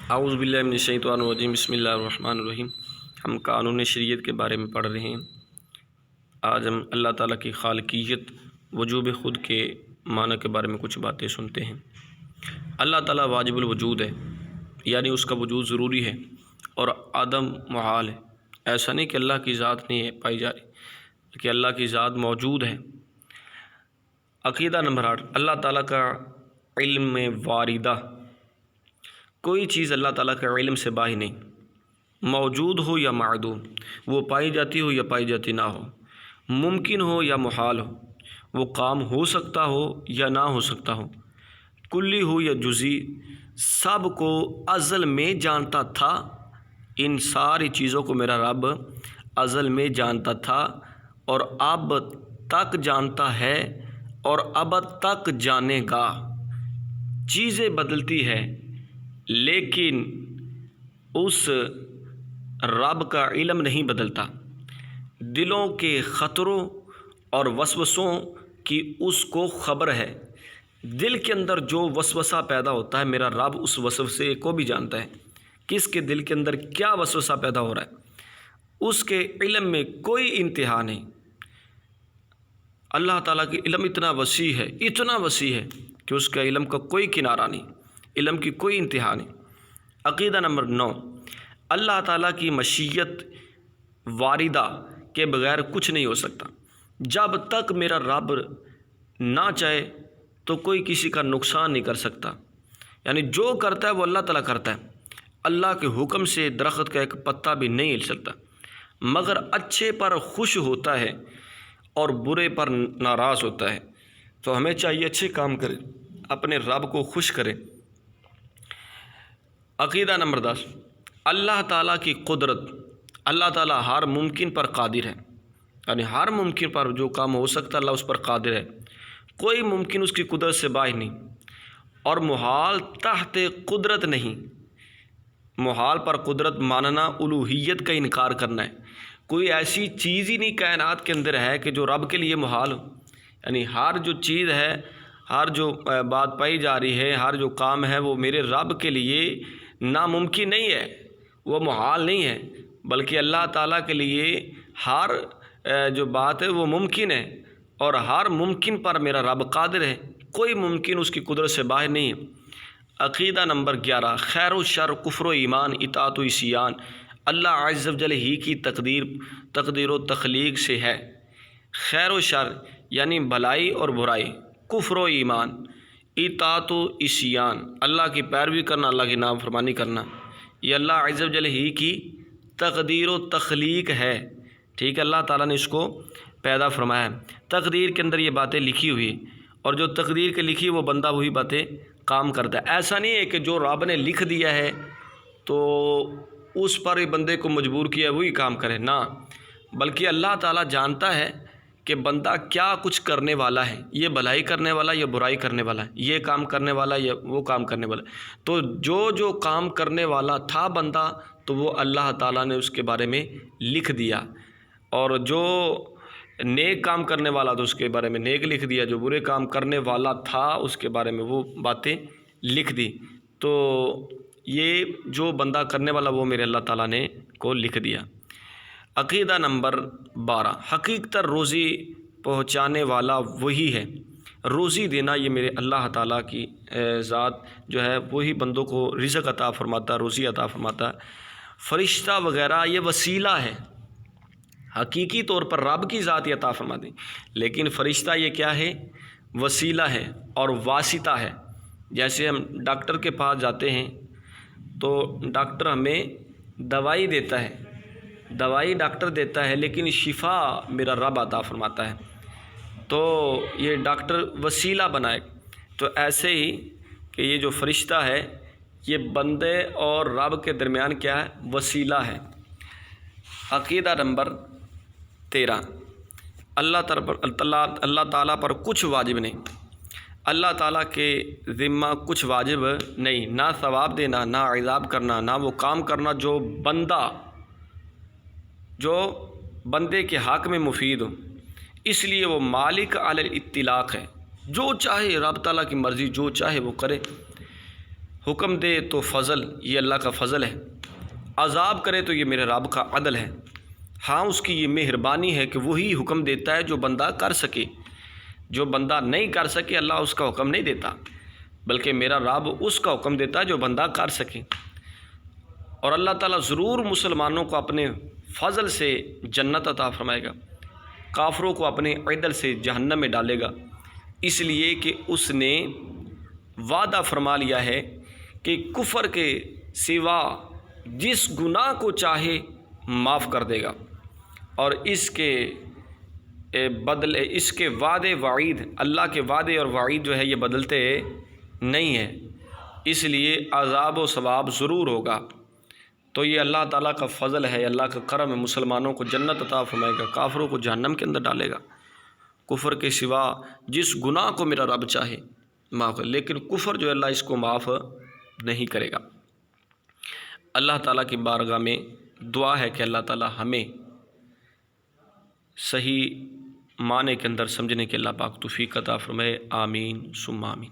اعوذ باللہ من الشیطان الرجیم، بسم اللہ الرحمن الرحیم۔ ہم قانون شریعت کے بارے میں پڑھ رہے ہیں۔ آج ہم اللہ تعالیٰ کی خالقیت، وجوب خود کے معنی کے بارے میں کچھ باتیں سنتے ہیں۔ اللہ تعالیٰ واجب الوجود ہے، یعنی اس کا وجود ضروری ہے اور عدم محال ہے۔ ایسا نہیں کہ اللہ کی ذات نہیں ہے پائی جا رہی، کہ اللہ کی ذات موجود ہے۔ عقیدہ نمبر 8، اللہ تعالیٰ کا علم میں واردہ، کوئی چیز اللہ تعالیٰ کے علم سے باہر نہیں، موجود ہو یا معدوم، وہ پائی جاتی ہو یا پائی جاتی نہ ہو، ممکن ہو یا محال ہو، وہ کام ہو سکتا ہو یا نہ ہو سکتا ہو، کلی ہو یا جزئی، سب کو ازل میں جانتا تھا۔ ان ساری چیزوں کو میرا رب ازل میں جانتا تھا اور اب تک جانتا ہے اور ابد تک جانے گا۔ چیزیں بدلتی ہے لیکن اس رب کا علم نہیں بدلتا۔ دلوں کے خطروں اور وسوسوں کی اس کو خبر ہے۔ دل کے اندر جو وسوسہ پیدا ہوتا ہے، میرا رب اس وسوسے کو بھی جانتا ہے، کس کے دل کے اندر کیا وسوسہ پیدا ہو رہا ہے۔ اس کے علم میں کوئی انتہا نہیں۔ اللہ تعالیٰ کی علم اتنا وسیع ہے، اتنا وسیع ہے کہ اس کا علم کا کوئی کنارہ نہیں، علم کی کوئی انتہا نہیں۔ عقیدہ نمبر 9، اللہ تعالیٰ کی مشیت واردہ کے بغیر کچھ نہیں ہو سکتا۔ جب تک میرا رب نہ چاہے تو کوئی کسی کا نقصان نہیں کر سکتا، یعنی جو کرتا ہے وہ اللہ تعالیٰ کرتا ہے۔ اللہ کے حکم سے درخت کا ایک پتا بھی نہیں ہل سکتا، مگر اچھے پر خوش ہوتا ہے اور برے پر ناراض ہوتا ہے۔ تو ہمیں چاہیے اچھے کام کریں، اپنے رب کو خوش کریں۔ عقیدہ نمبر 10، اللہ تعالیٰ کی قدرت، اللہ تعالیٰ ہر ممکن پر قادر ہے، یعنی ہر ممکن پر جو کام ہو سکتا ہے اللہ اس پر قادر ہے، کوئی ممکن اس کی قدرت سے باہر نہیں، اور محال تحت قدرت نہیں۔ محال پر قدرت ماننا الوہیت کا انکار کرنا ہے۔ کوئی ایسی چیز ہی نہیں کائنات کے اندر ہے کہ جو رب کے لیے محال ہو، یعنی ہر جو چیز ہے، ہر جو بات پائی جا رہی ہے، ہر جو کام ہے وہ میرے رب کے لیے ناممکن نہیں ہے، وہ محال نہیں ہے، بلکہ اللہ تعالیٰ کے لیے ہر جو بات ہے وہ ممکن ہے، اور ہر ممکن پر میرا رب قادر ہے، کوئی ممکن اس کی قدرت سے باہر نہیں ہے۔ عقیدہ نمبر 11، خیر و شر، کفر و ایمان، اطاعت و عصیان اللہ عز و جل ہی کی تقدیر و تخلیق سے ہے۔ خیر و شر یعنی بھلائی اور برائی، کفر و ایمان، اطاعت و عصیان اللہ کی پیروی کرنا، اللہ کی نافرمانی کرنا، یہ اللہ عز و جل ہی کی تقدیر و تخلیق ہے۔ ٹھیک ہے، اللہ تعالیٰ نے اس کو پیدا فرمایا ہے۔ تقدیر کے اندر یہ باتیں لکھی ہوئی، اور جو تقدیر کے لکھی وہ بندہ وہی باتیں کام کرتا ہے۔ ایسا نہیں ہے کہ جو رب نے لکھ دیا ہے تو اس پر ہی بندے کو مجبور کیا وہی کام کرے، نہ، بلکہ اللہ تعالیٰ جانتا ہے کہ بندہ کیا کچھ کرنے والا ہے، یہ بھلائی کرنے والا یا برائی کرنے والا ہے، یہ کام کرنے والا یا وہ کام کرنے والا۔ تو جو کام کرنے والا تھا بندہ، تو وہ اللہ تعالیٰ نے اس کے بارے میں لکھ دیا، اور جو نیک کام کرنے والا تو اس کے بارے میں نیک لکھ دیا، جو برے کام کرنے والا تھا اس کے بارے میں وہ باتیں لکھ دی۔ تو یہ جو بندہ کرنے والا وہ میرے اللہ تعالیٰ نے کو لکھ دیا۔ عقیدہ نمبر 12، حقیقت روزی پہنچانے والا وہی ہے، روزی دینا یہ میرے اللہ تعالیٰ کی ذات جو ہے وہی بندوں کو رزق عطا فرماتا، روزی عطا فرماتا۔ فرشتہ وغیرہ یہ وسیلہ ہے، حقیقی طور پر رب کی ذات عطا فرماتی، لیکن فرشتہ یہ کیا ہے؟ وسیلہ ہے اور واسطہ ہے۔ جیسے ہم ڈاکٹر کے پاس جاتے ہیں تو ڈاکٹر ہمیں دوائی دیتا ہے، دوائی ڈاکٹر دیتا ہے، لیکن شفا میرا رب عطا فرماتا ہے، تو یہ ڈاکٹر وسیلہ بنائے۔ تو ایسے ہی کہ یہ جو فرشتہ ہے یہ بندے اور رب کے درمیان کیا ہے؟ وسیلہ ہے۔ عقیدہ نمبر 13، اللہ تعالیٰ پر کچھ واجب نہیں، اللہ تعالیٰ کے ذمہ کچھ واجب نہیں، نہ ثواب دینا، نہ عذاب کرنا، نہ وہ کام کرنا جو بندے کے حق میں مفید ہو، اس لیے وہ مالک علی الاطلاق ہے، جو چاہے رب تعالیٰ کی مرضی، جو چاہے وہ کرے۔ حکم دے تو فضل، یہ اللہ کا فضل ہے، عذاب کرے تو یہ میرے رب کا عدل ہے۔ ہاں اس کی یہ مہربانی ہے کہ وہی حکم دیتا ہے جو بندہ کر سکے، جو بندہ نہیں کر سکے اللہ اس کا حکم نہیں دیتا، بلکہ میرا رب اس کا حکم دیتا ہے جو بندہ کر سکے۔ اور اللہ تعالیٰ ضرور مسلمانوں کو اپنے فضل سے جنت عطا فرمائے گا، کافروں کو اپنے عدل سے جہنم میں ڈالے گا، اس لیے کہ اس نے وعدہ فرما لیا ہے کہ کفر کے سوا جس گناہ کو چاہے معاف کر دے گا، اور اس کے اس کے وعدے وعید، اللہ کے وعدے اور وعید جو ہے یہ بدلتے نہیں ہیں، اس لیے عذاب و ثواب ضرور ہوگا۔ تو یہ اللہ تعالیٰ کا فضل ہے، اللہ کا کرم ہے، مسلمانوں کو جنت عطا فرمائے گا، کافروں کو جہنم کے اندر ڈالے گا۔ کفر کے سوا جس گناہ کو میرا رب چاہے معاف کرے، لیکن کفر جو ہے اللہ اس کو معاف نہیں کرے گا۔ اللہ تعالیٰ کی بارگاہ میں دعا ہے کہ اللہ تعالیٰ ہمیں صحیح معنی کے اندر سمجھنے کے اللہ پاک توفیق عطا فرمائے، آمین ثم آمین۔